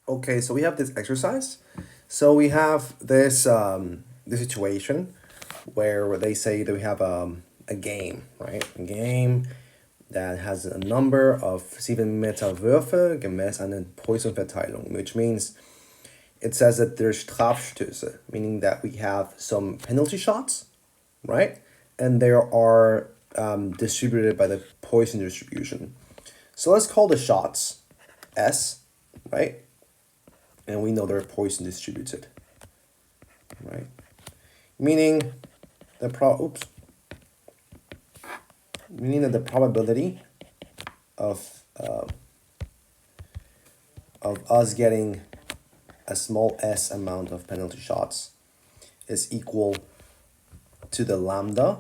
Okay, so we have this exercise. So we have this situation where they say that we have a game, right? A game that has a number of 7 Meter Würfe gemäß einer Poisson-Verteilung, which means it says that there's Strafstöße, meaning that we have some penalty shots, right? And they are distributed by the Poisson distribution. So let's call the shots S, right? And we know they're Poisson distributed, right? Meaning meaning that the probability of us getting a small s amount of penalty shots is equal to the lambda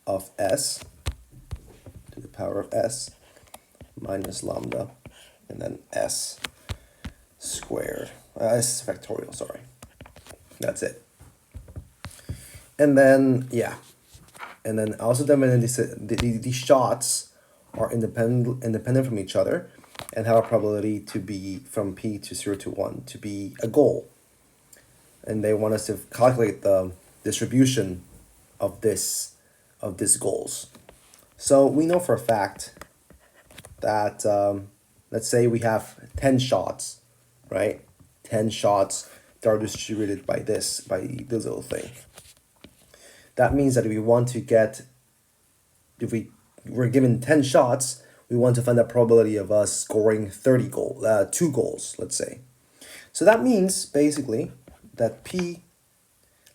of s to the power of s minus lambda and then s squared, s factorial, sorry. That's it. And then, yeah. And then also these shots are independent from each other and have a probability to be from p to 0 to 1 to be a goal. And they want us to calculate the distribution of these goals. So we know for a fact that let's say we have 10 shots, right? 10 shots that are distributed by this little thing. That means that if we're given 10 shots, we want to find the probability of us scoring 2 goals, let's say. So that means basically that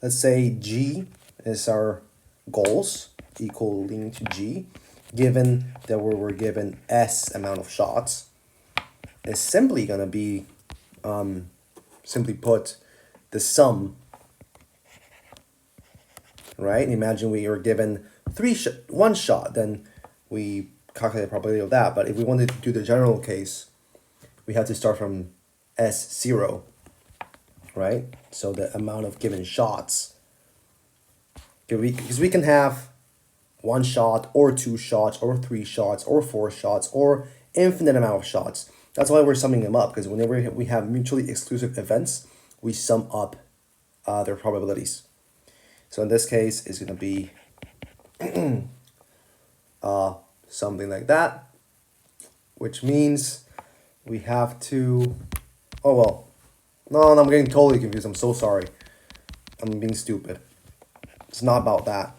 let's say G is our goals equaling to G, given that we were given S amount of shots, is simply going to be, simply put, the sum, right? Imagine we were given one shot, then we calculate the probability of that. But if we wanted to do the general case, we have to start from S0, right? So the amount of given shots, because we can have 1 shot or 2 shots or 3 shots or 4 shots or infinite amount of shots. That's why we're summing them up, because whenever we have mutually exclusive events, we sum up their probabilities. So in this case, it's going to be something like that, which means we have to, oh well, no, I'm getting totally confused. I'm so sorry. I'm being stupid. It's not about that.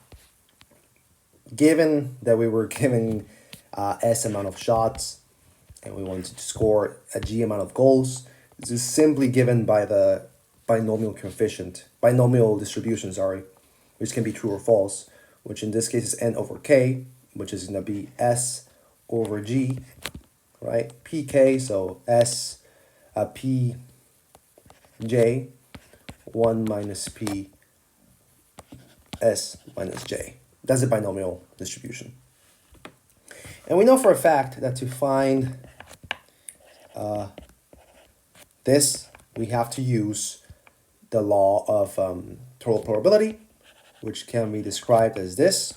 Given that we were given S amount of shots and we wanted to score a G amount of goals, this is simply given by the binomial distribution, which can be true or false, which in this case is n over k, which is going to be s over g, right? pk, so s, p, j, 1 minus p, s minus j. That's a binomial distribution. And we know for a fact that to find this, we have to use the law of total probability, which can be described as this,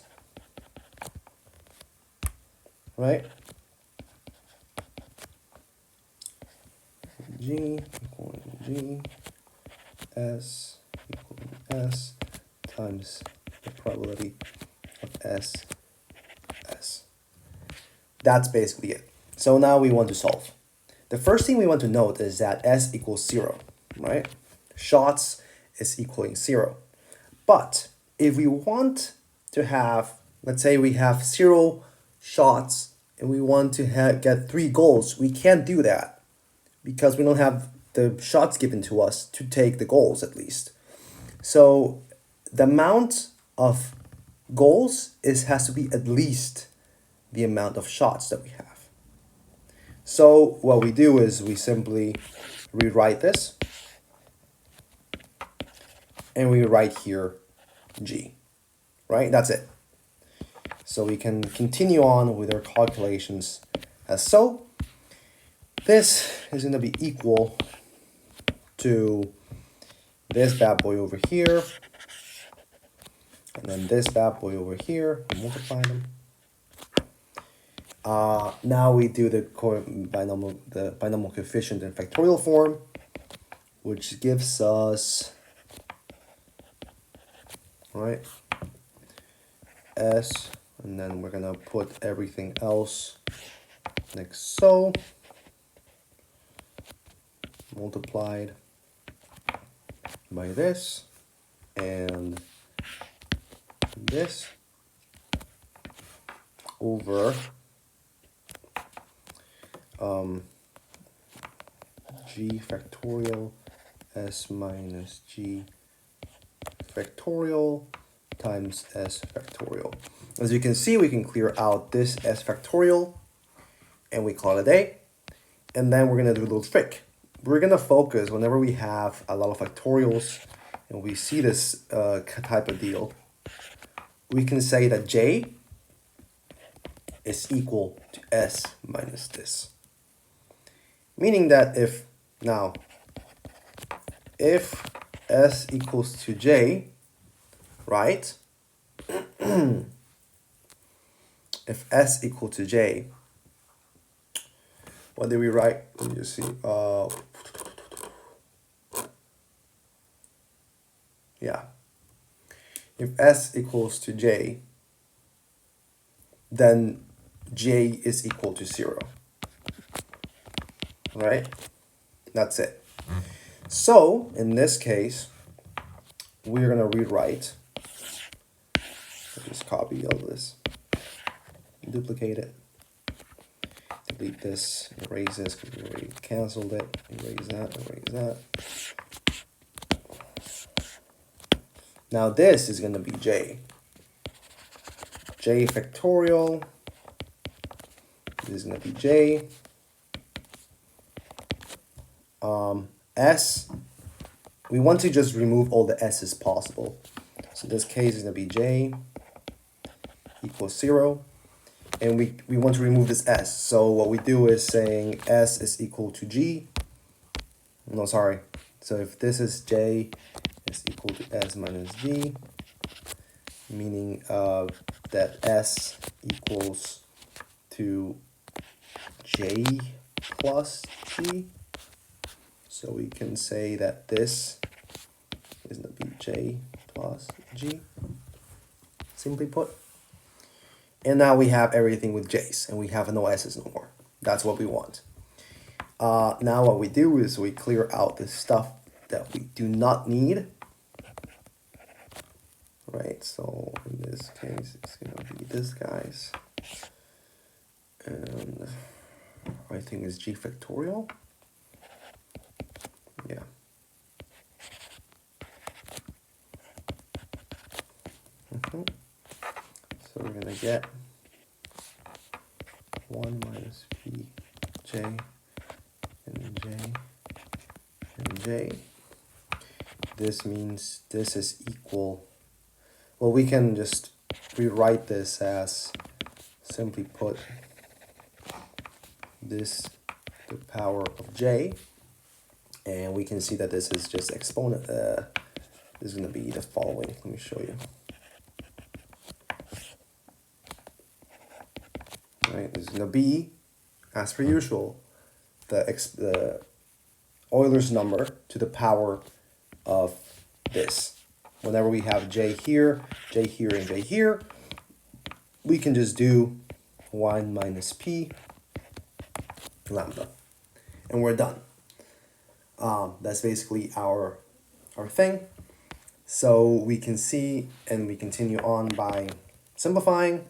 right? G equaling G, S equaling S times the probability of S. That's basically it. So now we want to solve. The first thing we want to note is that S equals 0, right? Shots is equaling 0. But if we want to have, let's say we have 0 shots and we want to get 3 goals, we can't do that because we don't have the shots given to us to take the goals at least. So the amount of goals has to be at least the amount of shots that we have. So what we do is we simply rewrite this and we write here G, right? That's it. So we can continue on with our calculations as so. This is going to be equal to this bad boy over here, and then this bad boy over here, multiply them. Now we do the binomial coefficient in factorial form, which gives us, right, s, and then we're gonna put everything else like so, multiplied by this and this over g factorial s minus g factorial times s factorial. As you can see, we can clear out this s factorial and we call it a day. And then we're going to do a little trick. We're going to focus whenever we have a lot of factorials and we see this type of deal. We can say that j is equal to s minus this. Meaning that if s equals to j, right? If s equal to j, what did we write? Let me just see. Yeah. If s equals to j, then j is equal to 0. Right? That's it. So, in this case, we're going to rewrite. I'll just copy all this, duplicate it, delete this, erase this because we already canceled it, erase that. Now this is going to be j factorial. This is going to be j. S, we want to just remove all the s's possible. So in this case, it's going to be j equals 0. And we want to remove this s. So what we do is saying s is equal to g. No, sorry. So if this is j is equal to s minus g, meaning that s equals to j plus g. So we can say that this is going to be j plus g, simply put. And now we have everything with j's, and we have no s's no more. That's what we want. Now what we do is we clear out the stuff that we do not need. Right, so in this case, it's going to be this guy's. And I think it's g factorial. Yeah. So we're going to get 1 minus p j and j and j. This means this is equal. Well, we can just rewrite this as simply put this to the power of j. And we can see that this is just exponent. This is going to be the following. Let me show you. Right, this is going to be, as per usual, the Euler's number to the power of this. Whenever we have j here, and j here, we can just do 1 minus p lambda, and we're done. That's basically our thing. So we can see, and we continue on by simplifying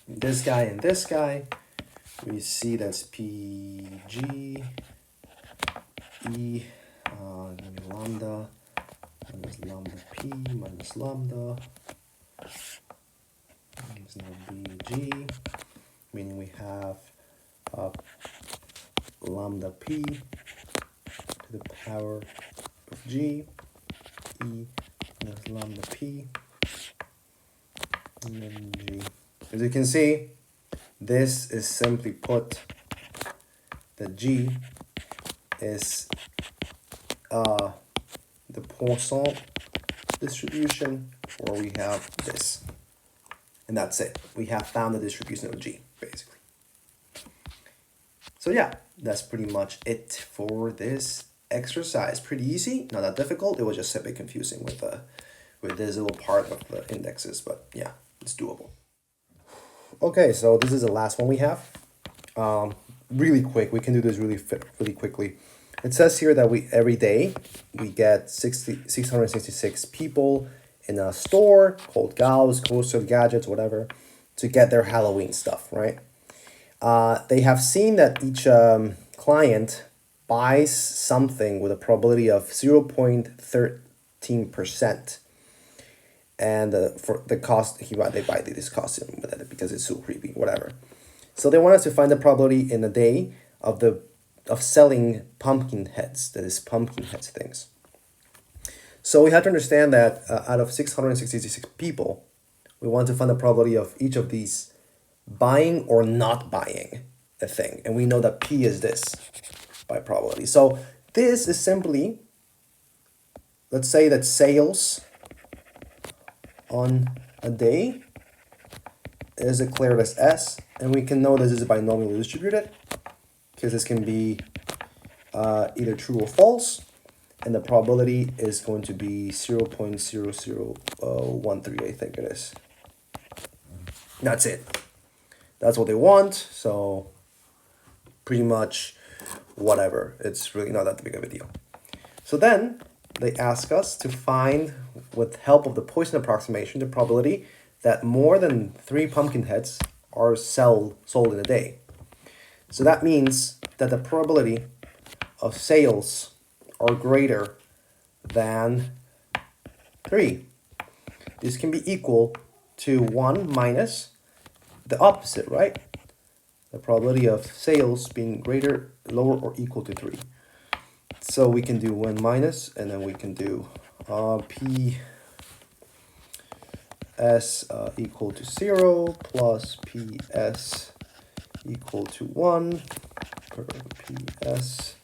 this guy and this guy. We see that's pg e lambda minus lambda p minus lambda. It's now bg, meaning we have lambda p to the power of g, e minus lambda p, and then g. As you can see, this is simply put that g is the Poisson distribution, or we have this. And that's it. We have found the distribution of g, basically. So yeah, that's pretty much it for this exercise. Pretty easy, not that difficult. It was just a bit confusing with this little part of the indexes, but yeah, it's doable. Okay, so this is the last one we have. Really quick, we can do this really quickly. It says here that every day we get 666 people in a store called Gauss, Coastal Gadgets, whatever, to get their Halloween stuff, right? They have seen that each client buys something with a probability of 0.13%. And for the cost, they buy this costume with it because it's so creepy, whatever. So they want us to find the probability in a day of selling pumpkin heads, that is pumpkin heads things. So we have to understand that out of 666 people, we want to find the probability of each of these buying or not buying a thing. And we know that P is this by probability. So this is simply, let's say that sales on a day is declared as S, and we can know this is binomially distributed because this can be either true or false, and the probability is going to be 0.0013, I think it is. That's it. That's what they want, so pretty much whatever. It's really not that big of a deal. So then they ask us to find, with help of the Poisson approximation, the probability that more than 3 pumpkin heads are sold in a day. So that means that the probability of sales are greater than 3. This can be equal to 1 minus the opposite, right? The probability of sales being greater, lower, or equal to 3. So we can do 1 minus, and then we can do P S equal to 0 plus PS equal to 1, or PS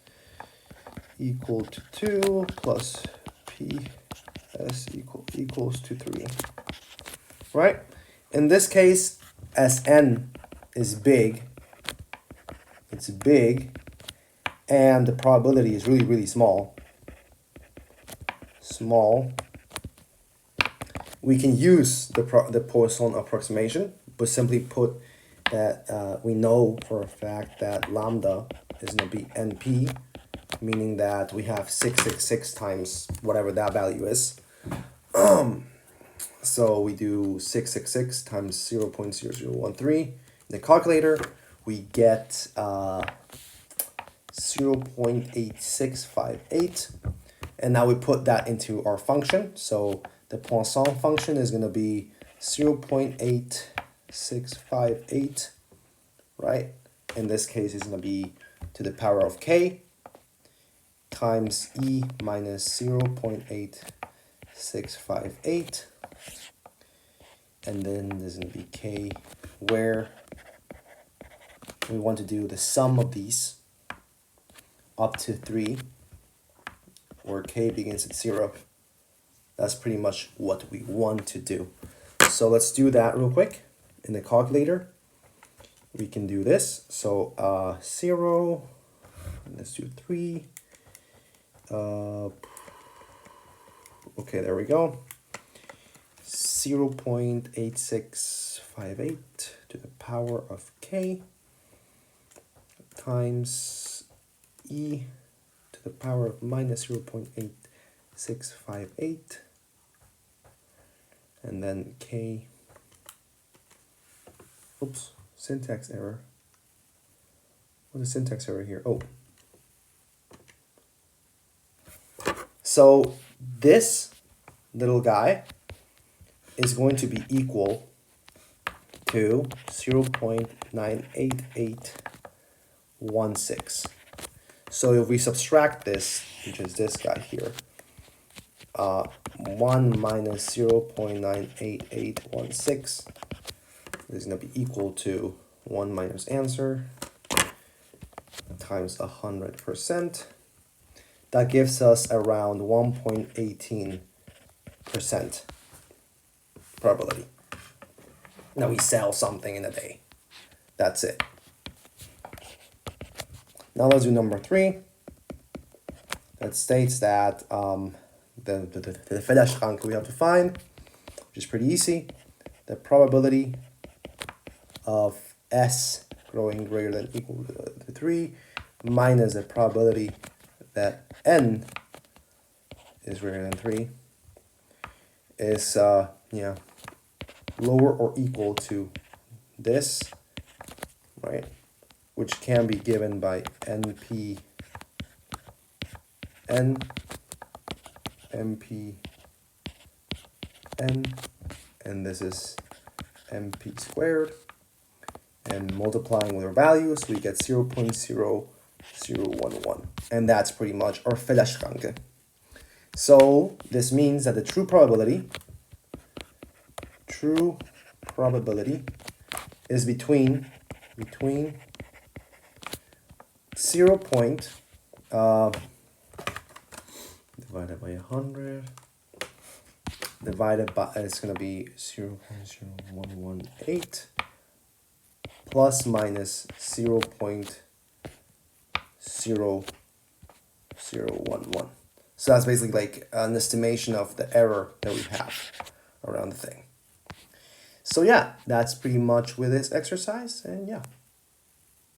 equal to 2 plus PS equals to 3. Right? In this case, as n is big, it's big, and the probability is really, really small, we can use the Poisson approximation, but simply put that we know for a fact that lambda is going to be NP, meaning that we have 666 times whatever that value is. So we do 666 times 0.0013 in the calculator. We get 0.8658. And now we put that into our function. So the Poisson function is going to be 0.8658, right? In this case, it's going to be to the power of k times e minus 0.8658. And then there's going to be k, where we want to do the sum of these up to 3, where k begins at 0. That's pretty much what we want to do. So let's do that real quick in the calculator. We can do this. So 0, let's do 3. Okay, there we go. 0.8658 to the power of k times e to the power of minus 0.8658, and then k, oops, syntax error. What is syntax error here? Oh. So this little guy is going to be equal to 0.98816. So if we subtract this, which is this guy here, 1 minus 0.98816 is going to be equal to 1 minus answer times 100%. That gives us around 1.18% probability. Now we sell something in a day. That's it. Now let's do number 3. That states that the Fehlerschranke we have to find, which is pretty easy. The probability of S growing greater than or equal to 3 minus the probability that N is greater than 3 is lower or equal to this, right? Which can be given by NP N, MP N, and this is MP squared. And multiplying with our values, we get 0.0011. And that's pretty much our Fehlerschranke. So this means that the true probability is between 0. Divided by 100 divided by, it's going to be 0.0118 plus minus 0.0011. So that's basically like an estimation of the error that we have around the thing. So yeah, that's pretty much with this exercise, and yeah.